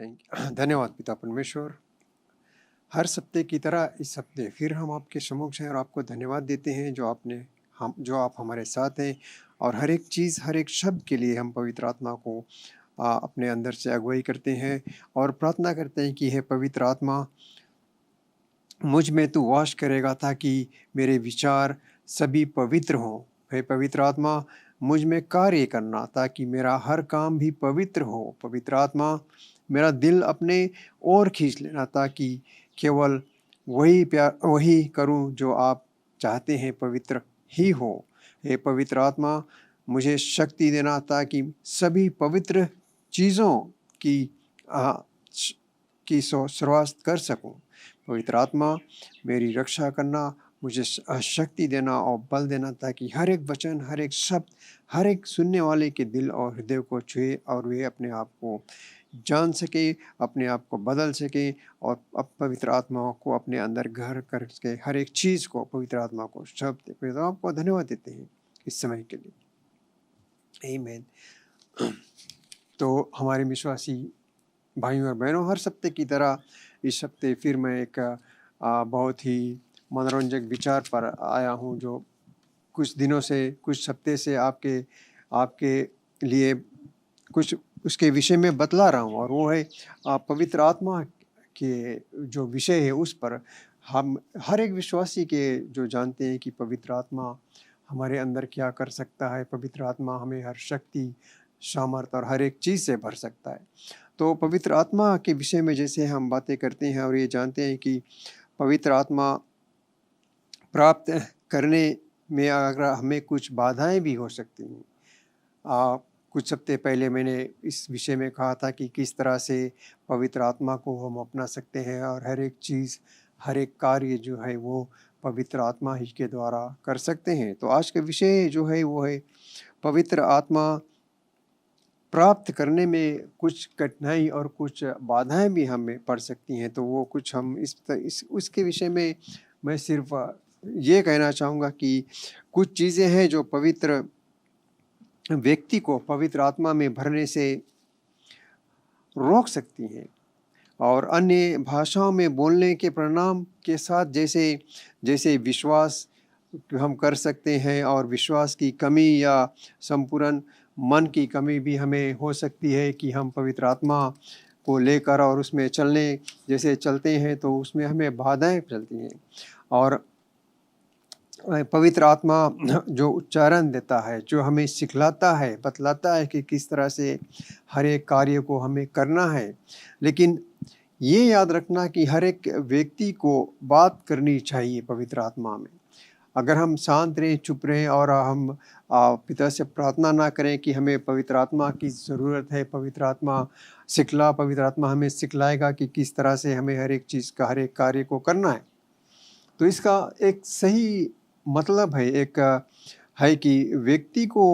Thank धन्यवाद पिता परमेश्वर। हर सप्ते की तरह इस हफ्ते फिर हम आपके सम्मुख हैं और आपको धन्यवाद देते हैं जो आप हमारे साथ हैं, और हर एक चीज़, हर एक शब्द के लिए हम पवित्र आत्मा को अपने अंदर से अगुवाई करते हैं और प्रार्थना करते हैं कि हे पवित्र आत्मा, मुझ में तू वास करेगा ताकि मेरे विचार सभी पवित्र हों। हे पवित्र आत्मा, मुझ में कार्य करना ताकि मेरा हर काम भी पवित्र हो। पवित्र आत्मा, मेरा दिल अपने ओर खींच लेना ताकि केवल वही करूं जो आप चाहते हैं पवित्र ही हो। हे पवित्र आत्मा, मुझे शक्ति देना ताकि सभी पवित्र चीज़ों की आ, की शुरुआत कर सकूं। पवित्र आत्मा, मेरी रक्षा करना, मुझे शक्ति देना और बल देना ताकि हर एक वचन, हर एक शब्द, हर एक सुनने वाले के दिल और हृदय को छुए और वे अपने आप को जान सके, अपने आप को बदल सके और पवित्र आत्मा को अपने अंदर घर करके हर एक चीज़ को पवित्र आत्मा को शब्द पवित्र आत्मा को धन्यवाद देते हैं इस समय के लिए। आमीन। तो हमारे विश्वासी भाइयों और बहनों, हर सप्ते की तरह इस हफ्ते फिर मैं एक बहुत ही मनोरंजक विचार पर आया हूँ जो कुछ दिनों से, कुछ हफ्ते से आपके लिए कुछ उसके विषय में बतला रहा हूँ, और वो है पवित्र आत्मा के जो विषय है उस पर हम हर एक विश्वासी के जो जानते हैं कि पवित्र आत्मा हमारे अंदर क्या कर सकता है। पवित्र आत्मा हमें हर शक्ति, सामर्थ और हर एक चीज़ से भर सकता है। तो पवित्र आत्मा के विषय में जैसे हम बातें करते हैं और ये जानते हैं कि पवित्र आत्मा प्राप्त करने में अगर हमें कुछ बाधाएं भी हो सकती हैं। कुछ हफ्ते पहले मैंने इस विषय में कहा था कि किस तरह से पवित्र आत्मा को हम अपना सकते हैं और हर एक चीज़, हर एक कार्य जो है वो पवित्र आत्मा ही के द्वारा कर सकते हैं। तो आज का विषय जो है वो है पवित्र आत्मा प्राप्त करने में कुछ कठिनाई और कुछ बाधाएं भी हमें पड़ सकती हैं। तो वो कुछ हम उसके विषय में मैं सिर्फ ये कहना चाहूँगा कि कुछ चीज़ें हैं जो पवित्र व्यक्ति को पवित्र आत्मा में भरने से रोक सकती हैं, और अन्य भाषाओं में बोलने के परिणाम के साथ जैसे विश्वास हम कर सकते हैं, और विश्वास की कमी या संपूर्ण मन की कमी भी हमें हो सकती है कि हम पवित्र आत्मा को लेकर और उसमें जैसे चलते हैं तो उसमें हमें बाधाएं चलती हैं। और पवित्र आत्मा जो उच्चारण देता है, जो हमें सिखलाता है, बतलाता है कि किस तरह से हर एक कार्य को हमें करना है। लेकिन ये याद रखना कि हर एक व्यक्ति को बात करनी चाहिए पवित्र आत्मा में। अगर हम शांत रहें, चुप रहें और हम पिता से प्रार्थना ना करें कि हमें पवित्र आत्मा की ज़रूरत है, पवित्र आत्मा हमें सिखलाएगा कि किस तरह से हमें हर एक चीज़ का, हर एक कार्य को करना है, तो इसका एक सही मतलब है कि व्यक्ति को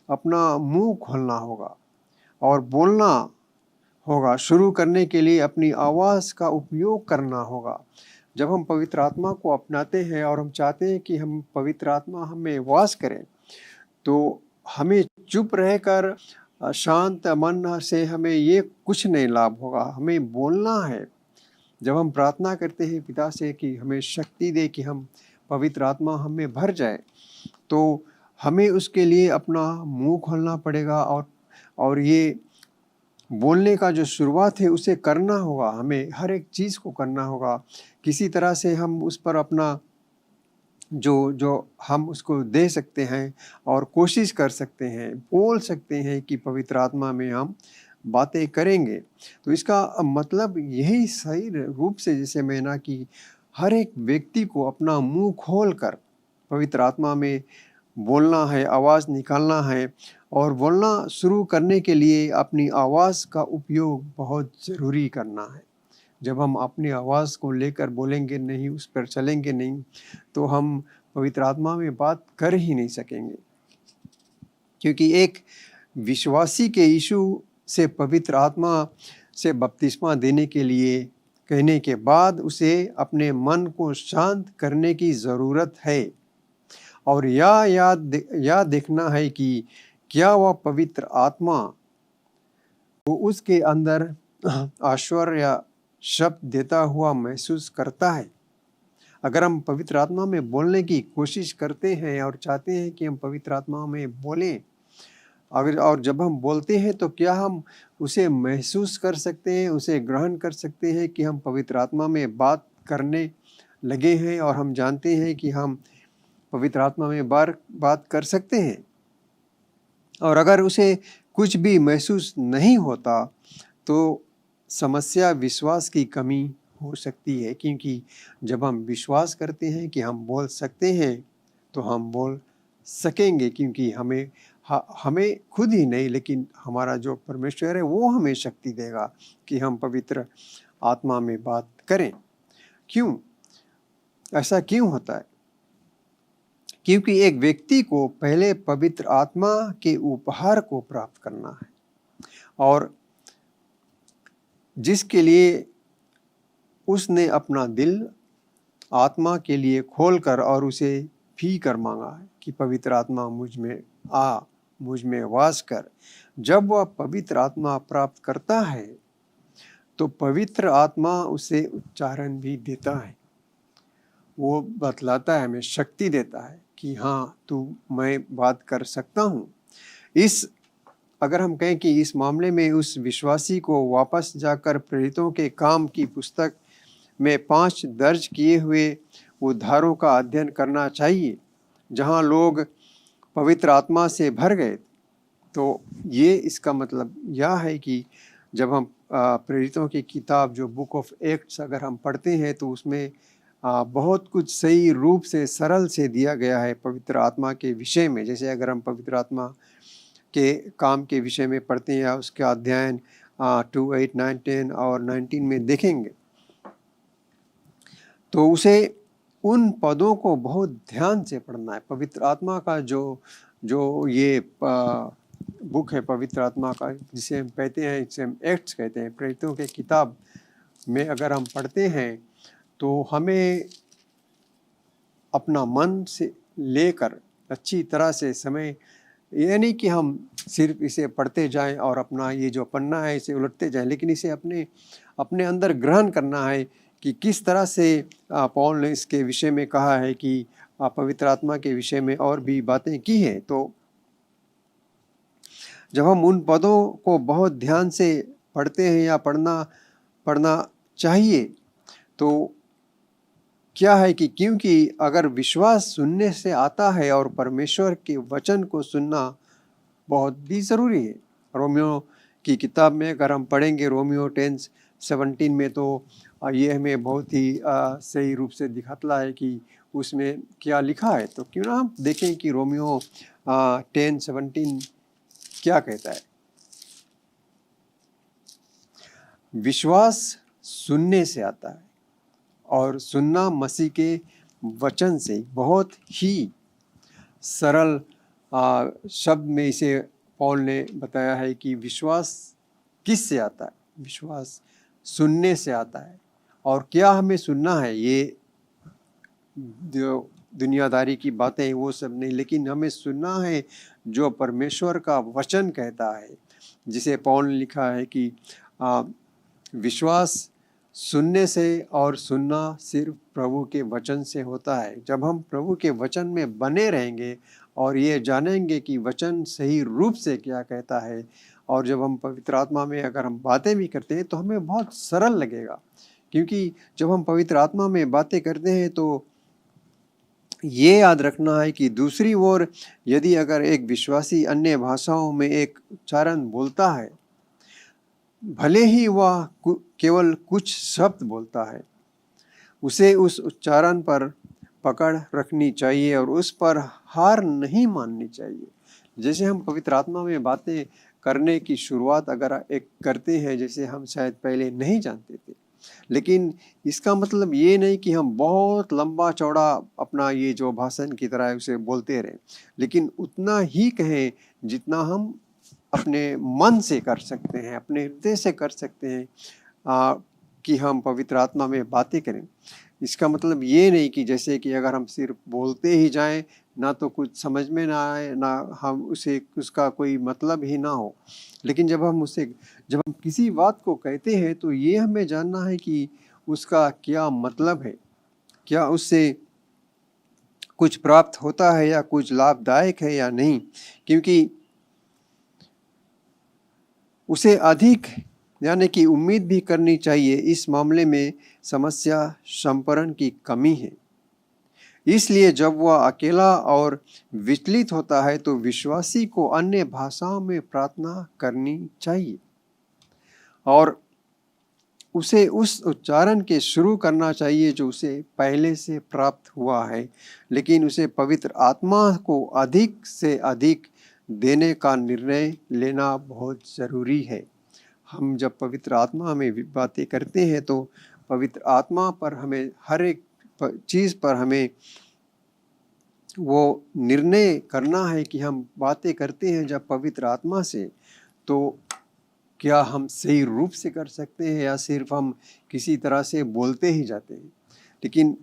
अपना मुंह खोलना होगा और बोलना होगा। शुरू करने के लिए अपनी आवाज़ का उपयोग करना होगा। जब हम पवित्र आत्मा को अपनाते हैं और हम चाहते हैं कि हम पवित्र आत्मा हमें वास करें, तो हमें चुप रहकर शांत मन से हमें ये कुछ नहीं लाभ होगा, हमें बोलना है। जब हम प्रार्थना करते हैं पिता से कि हमें शक्ति दे कि हम पवित्र आत्मा हमें भर जाए, तो हमें उसके लिए अपना मुंह खोलना पड़ेगा और ये बोलने का जो शुरुआत है उसे करना होगा। हमें हर एक चीज़ को करना होगा। किसी तरह से हम उस पर अपना जो हम उसको दे सकते हैं और कोशिश कर सकते हैं, बोल सकते हैं कि पवित्र आत्मा में हम बातें करेंगे। तो इसका मतलब यही सही रूप से जैसे मैंने कि हर एक व्यक्ति को अपना मुंह खोलकर पवित्र आत्मा में बोलना है, आवाज़ निकालना है, और बोलना शुरू करने के लिए अपनी आवाज़ का उपयोग बहुत ज़रूरी करना है। जब हम अपनी आवाज़ को लेकर बोलेंगे नहीं, उस पर चलेंगे नहीं, तो हम पवित्र आत्मा में बात कर ही नहीं सकेंगे। क्योंकि एक विश्वासी के यीशु से पवित्र आत्मा से बपतिस्मा देने के लिए कहने के बाद उसे अपने मन को शांत करने की ज़रूरत है, और यह देखना है कि क्या वह पवित्र आत्मा वो उसके अंदर आश्चर्य या शब्द देता हुआ महसूस करता है। अगर हम पवित्र आत्मा में बोलने की कोशिश करते हैं और चाहते हैं कि हम पवित्र आत्मा में बोलें, अगर और जब हम बोलते हैं तो क्या हम उसे महसूस कर सकते हैं, उसे ग्रहण कर सकते हैं कि हम पवित्र आत्मा में बात करने लगे हैं और हम जानते हैं कि हम पवित्र आत्मा में बात कर सकते हैं। और अगर उसे कुछ भी महसूस नहीं होता तो समस्या विश्वास की कमी हो सकती है, क्योंकि जब हम विश्वास करते हैं कि हम बोल सकते हैं तो हम बोल सकेंगे, क्योंकि हमें खुद ही नहीं लेकिन हमारा जो परमेश्वर है वो हमें शक्ति देगा कि हम पवित्र आत्मा में बात करें। क्यों ऐसा क्यों होता है? क्योंकि एक व्यक्ति को पहले पवित्र आत्मा के उपहार को प्राप्त करना है, और जिसके लिए उसने अपना दिल आत्मा के लिए खोलकर और उसे पी कर मांगा है कि पवित्र आत्मा मुझ में आ, मुझ में वास कर। जब वह पवित्र आत्मा प्राप्त करता है तो पवित्र आत्मा उसे उच्चारण भी देता है, वो बतलाता है, हमें शक्ति देता है कि हाँ मैं बात कर सकता हूँ। अगर हम कहें कि इस मामले में उस विश्वासी को वापस जाकर प्रेरितों के काम की पुस्तक में 5 दर्ज किए हुए उद्धारों का अध्ययन करना चाहिए जहां लोग पवित्र आत्मा से भर गए। तो ये इसका मतलब यह है कि जब हम प्रेरितों की किताब जो बुक ऑफ एक्ट्स अगर हम पढ़ते हैं तो उसमें बहुत कुछ सही रूप से सरल से दिया गया है पवित्र आत्मा के विषय में। जैसे अगर हम पवित्र आत्मा के काम के विषय में पढ़ते हैं या उसका अध्ययन 2, 8, 9, 10 और 19 में देखेंगे तो उसे उन पदों को बहुत ध्यान से पढ़ना है। पवित्र आत्मा का जो ये बुक है पवित्र आत्मा का, जिसे हम कहते हैं, जिसे हम एक्ट्स कहते हैं, प्रेरितों के किताब में अगर हम पढ़ते हैं तो हमें अपना मन से लेकर अच्छी तरह से समय, ये नहीं कि हम सिर्फ इसे पढ़ते जाएं और अपना ये जो पन्ना है इसे उलटते जाएं, लेकिन इसे अपने अंदर ग्रहण करना है कि किस तरह से पौल ने इसके विषय में कहा है कि पवित्र आत्मा के विषय में और भी बातें की हैं। तो जब हम उन पदों को बहुत ध्यान से पढ़ते हैं या पढ़ना चाहिए तो क्या है कि क्योंकि अगर विश्वास सुनने से आता है और परमेश्वर के वचन को सुनना बहुत भी ज़रूरी है। रोमियो की किताब में अगर हम पढ़ेंगे रोमियो 10:17 में तो ये हमें बहुत ही सही रूप से दिखाता है कि उसमें क्या लिखा है। तो क्यों ना हम देखें कि रोमियो 10:17 क्या कहता है। विश्वास सुनने से आता है और सुनना मसीह के वचन से। बहुत ही सरल शब्द में इसे पौल ने बताया है कि विश्वास किस से आता है? विश्वास सुनने से आता है। और क्या हमें सुनना है? ये जो दुनियादारी की बातें वो सब नहीं, लेकिन हमें सुनना है जो परमेश्वर का वचन कहता है, जिसे पौल ने लिखा है कि विश्वास सुनने से और सुनना सिर्फ प्रभु के वचन से होता है। जब हम प्रभु के वचन में बने रहेंगे और ये जानेंगे कि वचन सही रूप से क्या कहता है, और जब हम पवित्र आत्मा में अगर हम बातें भी करते हैं तो हमें बहुत सरल लगेगा, क्योंकि जब हम पवित्र आत्मा में बातें करते हैं तो ये याद रखना है कि दूसरी ओर यदि अगर एक विश्वासी अन्य भाषाओं में एक उच्चारण बोलता है, भले ही वह केवल कुछ शब्द बोलता है, उसे उस उच्चारण पर पकड़ रखनी चाहिए और उस पर हार नहीं माननी चाहिए। जैसे हम पवित्र आत्मा में बातें करने की शुरुआत अगर एक करते हैं, जैसे हम शायद पहले नहीं जानते थे, लेकिन इसका मतलब ये नहीं कि हम बहुत लंबा चौड़ा अपना ये जो भाषण की तरह उसे बोलते रहें, लेकिन उतना ही कहें जितना हम अपने मन से कर सकते हैं, अपने हृदय से कर सकते हैं कि हम पवित्र आत्मा में बातें करें। इसका मतलब ये नहीं कि जैसे कि अगर हम सिर्फ बोलते ही जाएं ना तो कुछ समझ में ना आए, ना हम उसे उसका कोई मतलब ही ना हो। लेकिन जब हम किसी बात को कहते हैं तो ये हमें जानना है कि उसका क्या मतलब है, क्या उससे कुछ प्राप्त होता है या कुछ लाभदायक है या नहीं, क्योंकि उसे अधिक यानी कि उम्मीद भी करनी चाहिए। इस मामले में समस्या संपरण की कमी है। इसलिए जब वह अकेला और विचलित होता है तो विश्वासी को अन्य भाषाओं में प्रार्थना करनी चाहिए और उसे उस उच्चारण के शुरू करना चाहिए जो उसे पहले से प्राप्त हुआ है, लेकिन उसे पवित्र आत्मा को अधिक से अधिक देने का निर्णय लेना बहुत ज़रूरी है। हम जब पवित्र आत्मा में बातें करते हैं तो पवित्र आत्मा पर हमें हर एक चीज़ पर हमें वो निर्णय करना है कि हम बातें करते हैं जब पवित्र आत्मा से, तो क्या हम सही रूप से कर सकते हैं या सिर्फ हम किसी तरह से बोलते ही जाते हैं। लेकिन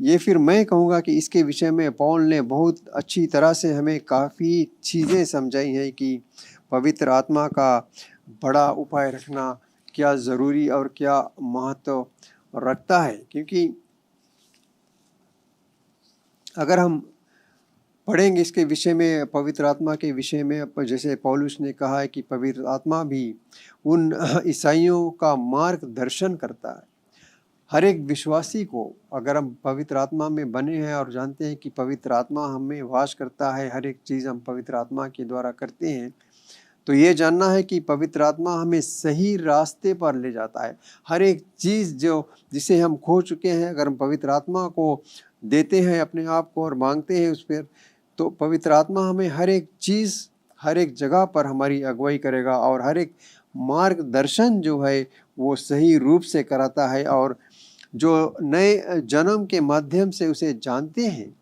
ये फिर मैं कहूँगा कि इसके विषय में पौल ने बहुत अच्छी तरह से हमें काफ़ी चीज़ें समझाई हैं कि पवित्र आत्मा का बड़ा उपाय रखना क्या ज़रूरी और क्या महत्व रखता है। क्योंकि अगर हम पढ़ेंगे इसके विषय में, पवित्र आत्मा के विषय में, जैसे पौलुस ने कहा है कि पवित्र आत्मा भी उन ईसाइयों का मार्गदर्शन करता है। हर एक विश्वासी को, अगर हम पवित्र आत्मा में बने हैं और जानते हैं कि पवित्र आत्मा हमें वास करता है, हर एक चीज़ हम पवित्र आत्मा के द्वारा करते हैं, तो ये जानना है कि पवित्र आत्मा हमें सही रास्ते पर ले जाता है। हर एक चीज़ जिसे हम खो चुके हैं, अगर हम पवित्र आत्मा को देते हैं अपने आप को और मांगते हैं उस पर, तो पवित्र आत्मा हमें हर एक चीज़, हर एक जगह पर हमारी अगुवाई करेगा और हर एक मार्गदर्शन जो है वो सही रूप से कराता है। और जो नए जन्म के माध्यम से उसे जानते हैं,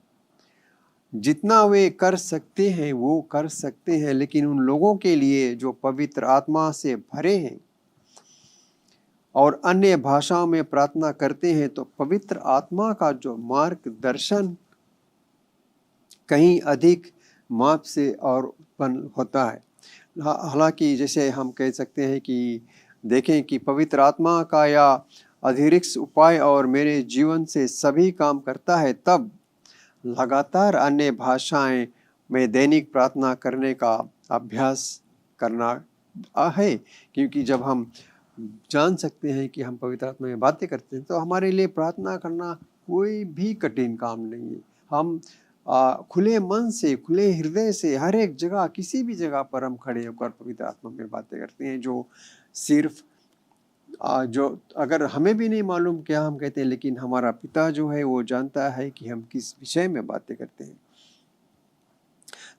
जितना वे कर सकते हैं वो कर सकते हैं, लेकिन उन लोगों के लिए जो पवित्र आत्मा से भरे हैं और अन्य भाषाओं में प्रार्थना करते हैं, तो पवित्र आत्मा का जो मार्गदर्शन कहीं अधिक माप से और उत्पन्न होता है। हालांकि जैसे हम कह सकते हैं कि देखें कि पवित्र आत्मा का या अतिरिक्त उपाय और मेरे जीवन से सभी काम करता है, तब लगातार अन्य भाषाएं में दैनिक प्रार्थना करने का अभ्यास करना है। क्योंकि जब हम जान सकते हैं कि हम पवित्र आत्मा में बातें करते हैं तो हमारे लिए प्रार्थना करना कोई भी कठिन काम नहीं है। हम खुले मन से, खुले हृदय से हर एक जगह, किसी भी जगह पर हम खड़े होकर पवित्र आत्मा में बातें करते हैं, जो सिर्फ जो अगर हमें भी नहीं मालूम क्या हम कहते हैं, लेकिन हमारा पिता जो है वो जानता है कि हम किस विषय में बातें करते हैं।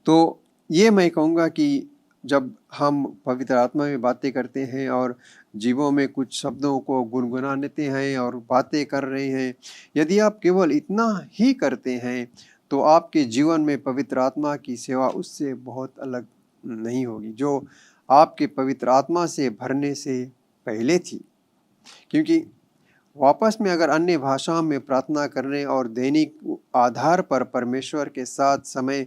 तो ये मैं कहूँगा कि जब हम पवित्र आत्मा में बातें करते हैं और जीवों में कुछ शब्दों को गुनगुनाते हैं और बातें कर रहे हैं, यदि आप केवल इतना ही करते हैं तो आपके जीवन में पवित्र आत्मा की सेवा उससे बहुत अलग नहीं होगी जो आपके पवित्र आत्मा से भरने से पहले थी। क्योंकि वापस में अगर अन्य भाषाओं में प्रार्थना करने और दैनिक आधार पर परमेश्वर के साथ समय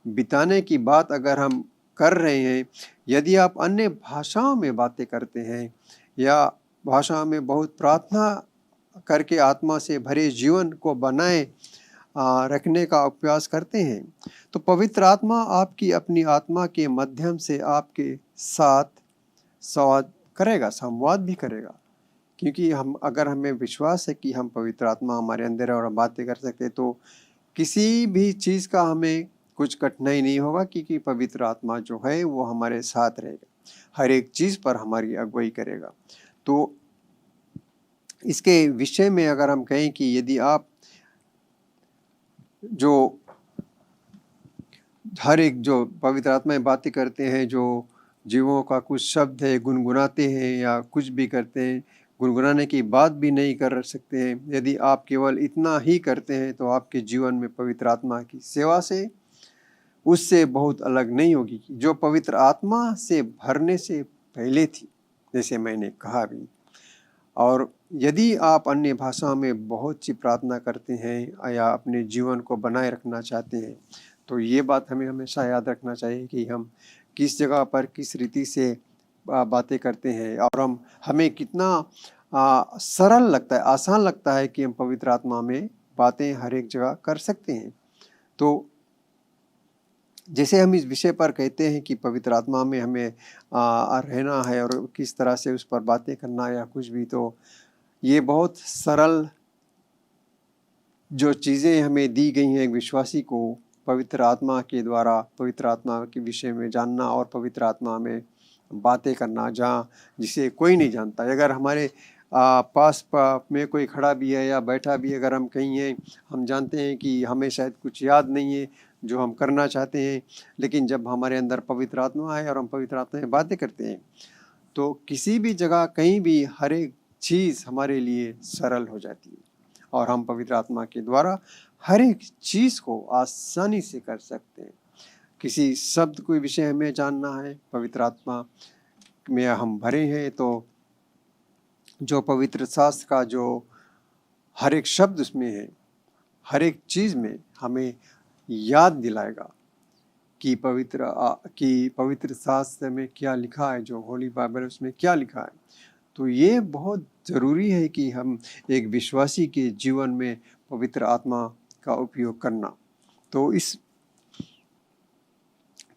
बिताने की बात अगर हम कर रहे हैं, यदि आप अन्य भाषाओं में बातें करते हैं या भाषाओं में बहुत प्रार्थना करके आत्मा से भरे जीवन को बनाए रखने का अभ्यास करते हैं, तो पवित्र आत्मा आपकी अपनी आत्मा के माध्यम से आपके साथ संवाद भी करेगा। क्योंकि अगर हमें विश्वास है कि हम पवित्र आत्मा हमारे अंदर है और हम बातें कर सकते हैं, तो किसी भी चीज़ का हमें कुछ कठिनाई नहीं होगा, क्योंकि पवित्र आत्मा जो है वो हमारे साथ रहेगा, हर एक चीज़ पर हमारी अगुवाई करेगा। तो इसके विषय में अगर हम कहें कि यदि आप जो हर एक जो पवित्र आत्मा में बातें करते हैं, जो जीवों का कुछ शब्द है गुनगुनाते हैं या कुछ भी करते हैं, गुनगुनाने की बात भी नहीं कर सकते हैं, यदि आप केवल इतना ही करते हैं तो आपके जीवन में पवित्र आत्मा की सेवा से उससे बहुत अलग नहीं होगी जो पवित्र आत्मा से भरने से पहले थी, जैसे मैंने कहा भी। और यदि आप अन्य भाषाओं में बहुत सी प्रार्थना करते हैं या अपने जीवन को बनाए रखना चाहते हैं, तो ये बात हमें हमेशा याद रखना चाहिए कि हम किस जगह पर किस रीति से बातें करते हैं, और हमें कितना सरल लगता है, आसान लगता है कि हम पवित्र आत्मा में बातें हर एक जगह कर सकते हैं। तो जैसे हम इस विषय पर कहते हैं कि पवित्र आत्मा में हमें रहना है और किस तरह से उस पर बातें करना या कुछ भी, तो ये बहुत सरल जो चीज़ें हमें दी गई हैं एक विश्वासी को पवित्र आत्मा के द्वारा, पवित्र आत्मा के विषय में जानना और पवित्र आत्मा में बातें करना, जहाँ जिसे कोई नहीं जानता। अगर हमारे पास में कोई खड़ा भी है या बैठा भी, अगर हम कहीं हैं, हम जानते हैं कि हमें शायद कुछ याद नहीं है जो हम करना चाहते हैं, लेकिन जब हमारे अंदर पवित्र आत्मा है और हम पवित्र आत्मा में बातें करते हैं, तो किसी भी जगह कहीं भी हर एक चीज़ हमारे लिए सरल हो जाती है और हम पवित्र आत्मा के द्वारा हर एक चीज़ को आसानी से कर सकते हैं। किसी शब्द कोई विषय हमें जानना है, पवित्र आत्मा में हम भरे हैं, तो जो पवित्र शास्त्र का जो हर एक शब्द उसमें है, हर एक चीज़ में हमें याद दिलाएगा कि पवित्र शास्त्र में क्या लिखा है, जो होली बाइबल उसमें क्या लिखा है। तो ये बहुत ज़रूरी है कि हम एक विश्वासी के जीवन में पवित्र आत्मा का उपयोग करना।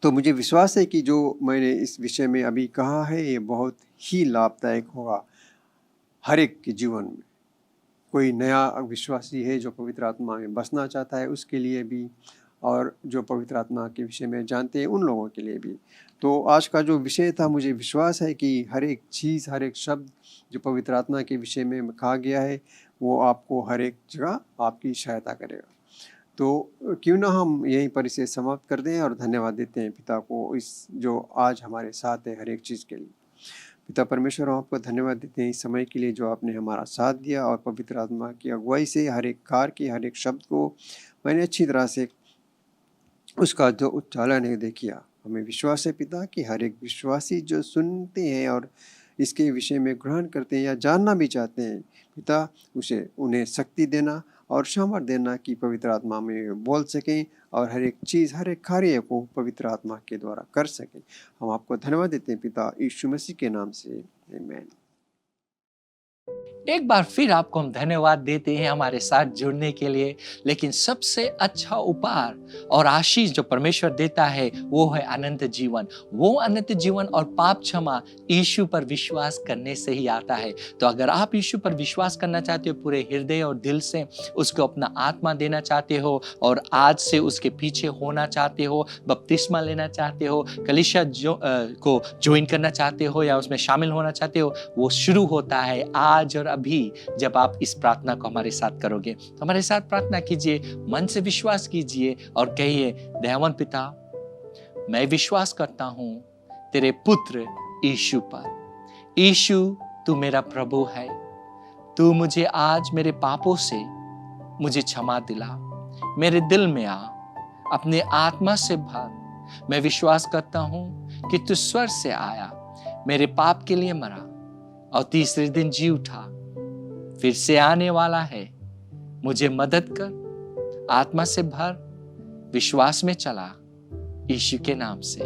तो मुझे विश्वास है कि जो मैंने इस विषय में अभी कहा है ये बहुत ही लाभदायक होगा हर एक के जीवन में। कोई नया विश्वासी है जो पवित्र आत्मा में बसना चाहता है उसके लिए भी, और जो पवित्र आत्मा के विषय में जानते हैं उन लोगों के लिए भी। तो आज का जो विषय था, मुझे विश्वास है कि हर एक चीज़, हर एक शब्द जो पवित्र आत्मा के विषय में कहा गया है वो आपको हर एक जगह आपकी सहायता करेगा। तो क्यों ना हम यहीं पर इसे समाप्त कर दें और धन्यवाद देते हैं पिता को इस जो आज हमारे साथ है हर एक चीज़ के लिए। पिता परमेश्वर, हम आपको धन्यवाद देते हैं इस समय के लिए जो आपने हमारा साथ दिया, और पवित्र आत्मा की अगुवाई से हर एक कार्य के हर एक शब्द को मैंने अच्छी तरह से उसका जो उच्चारण है देखिया। हमें विश्वास है पिता कि हर एक विश्वासी जो सुनते हैं और इसके विषय में ग्रहण करते हैं या जानना भी चाहते हैं, पिता उन्हें शक्ति देना और सामर्थ देना कि पवित्र आत्मा में बोल सकें और हर एक चीज़, हर एक कार्य को पवित्र आत्मा के द्वारा कर सकें। हम आपको धन्यवाद देते हैं पिता, यीशु मसीह के नाम से, आमीन। एक बार फिर आपको हम धन्यवाद देते हैं हमारे साथ जुड़ने के लिए। लेकिन सबसे अच्छा उपहार और आशीष जो परमेश्वर देता है वो है अनंत जीवन। वो अनंत जीवन और पाप क्षमा यीशु पर विश्वास करने से ही आता है। तो अगर आप यीशु पर विश्वास करना चाहते हो, पूरे हृदय और दिल से उसको अपना आत्मा देना चाहते हो और आज से उसके पीछे होना चाहते हो, बपतिस्मा लेना चाहते हो, कलीसिया को ज्वाइन करना चाहते हो या उसमें शामिल होना चाहते हो, वो शुरू होता है आज और अभी जब आप इस प्रार्थना को हमारे साथ करोगे। तो हमारे साथ प्रार्थना कीजिए, मन से विश्वास कीजिए और कहिए, दयावान पिता, मैं विश्वास करता हूं तेरे पुत्र यीशु पर। यीशु, तू मेरा प्रभु है। तू मुझे आज मेरे पापों से मुझे क्षमा दिला, मेरे दिल में आ, अपने आत्मा से भर। मैं विश्वास करता हूं कि तू स्वर्ग से आया, मेरे पाप के लिए मरा और तीसरे दिन जी उठा, फिर से आने वाला है। मुझे मदद कर, आत्मा से भर, विश्वास में चला, यीशु के नाम से,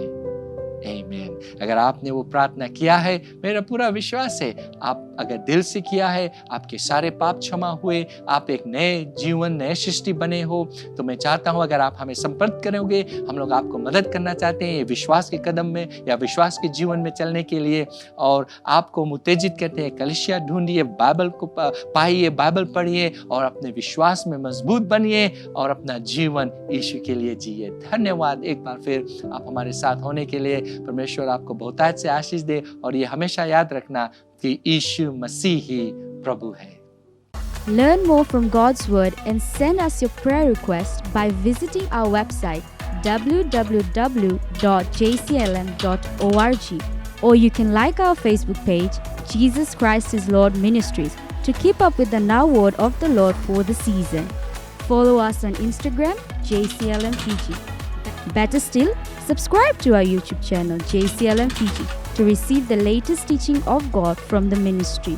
आमीन। अगर आपने वो प्रार्थना किया है, मेरा पूरा विश्वास है आप अगर दिल से किया है, आपके सारे पाप क्षमा हुए, आप एक नए जीवन, नए सृष्टि बने हो। तो मैं चाहता हूं अगर आप हमें संपर्क करोगे, हम लोग आपको मदद करना चाहते हैं ये विश्वास के कदम में या विश्वास के जीवन में चलने के लिए। और आपको हम उत्तेजित करते हैं, कलीसिया ढूंढिए, बाइबल को पाइए, बाइबल पढ़िए और अपने विश्वास में मजबूत बनिए और अपना जीवन यीशु के लिए जिए। धन्यवाद एक बार फिर आप हमारे साथ होने के लिए। परमेश्वर आपको बहुतायत से आशीष दे और ये हमेशा याद रखना कि यीशु मसीह ही प्रभु है। Learn more from God's Word and send us your prayer requests by visiting our website www.jclm.org, or you can like our Facebook page, Jesus Christ is Lord Ministries, to keep up with the now word of the Lord for the season. Follow us on Instagram, JCLMPG. Better still, subscribe to our YouTube channel, JCLMPG, to receive the latest teaching of God from the ministry.